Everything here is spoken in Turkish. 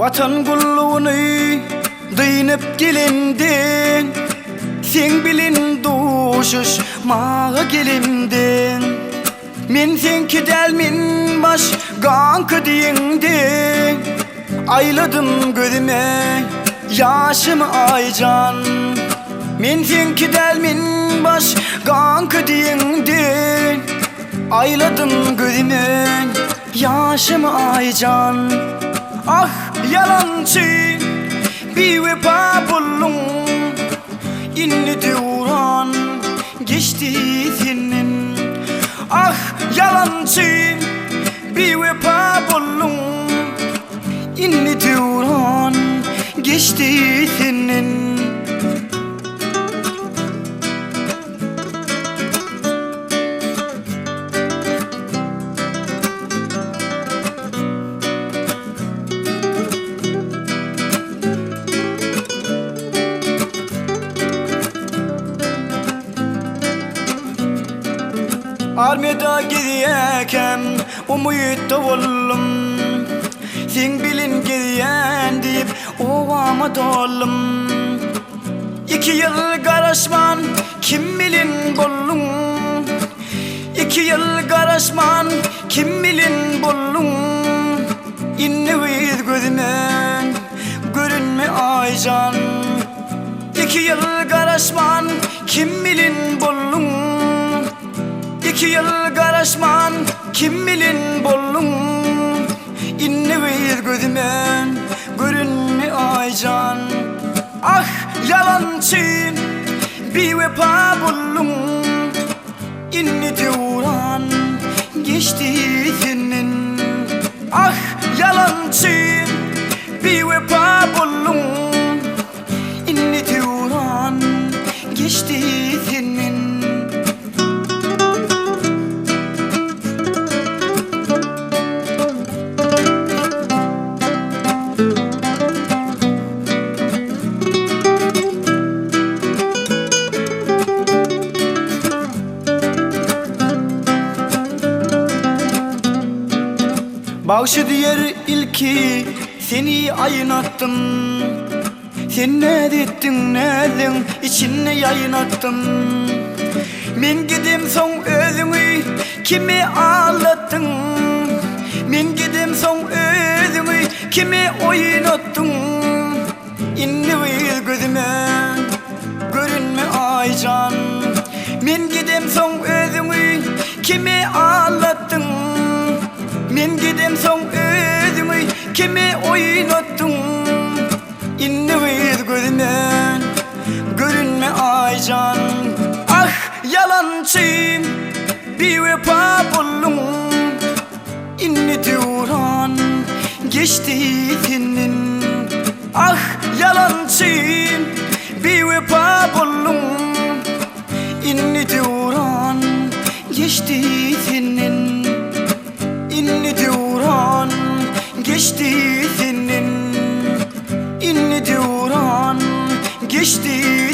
Vatan kulluğunu dıyınıp gelindin, sen bilin duşuş mağa gelindin. Men senki delmin baş gankı diyindin. Ayladım gözüme yaşımı aycan. Men senki delmin baş gankı diyindin. Ayladım gözüme yaşımı aycan. Ah yalancı bir vefa buldum, inni duran geçti senin. Ah yalancı bir vefa buldum, inni duran geçti senin. Armada gidiyken umuyutta oldum, sen bilin gidiyen deyip ovama doldum. 2 yıl karışman kim bilin bollum, 2 yıl karışman kim bilin bollum. İnne bir gözüme görünme aycan, 2 yıl karışman kim bilin bollum. 2 yıl karışman kim bilin bollum. İnne bir gözüme görünme aycan. Ah yalancı bir vefa buldum, inni duran geçti senin. Ah yalancı bir vefa buldum, inni duran geçti senin. Bağışı diğer ilki seni ayınattım. Sen ne dedin nedin içine yayınattım. Men gidim son özümü kimi ağlattın. Men gidim son özümü kimi oynattın. İnne bir gözüme görünme aycan. Men gidim son özümü kimi ağlattın. Men gidim son özümü kimi oynattın. İnne bir gözüme görünme aycan. Ah yalancı bir vefa buldum, inni duran geçti senin. Ah yalancı bir vefa buldum, inni duran geçti senin. İnni duran geçti senin. İnni duran geçti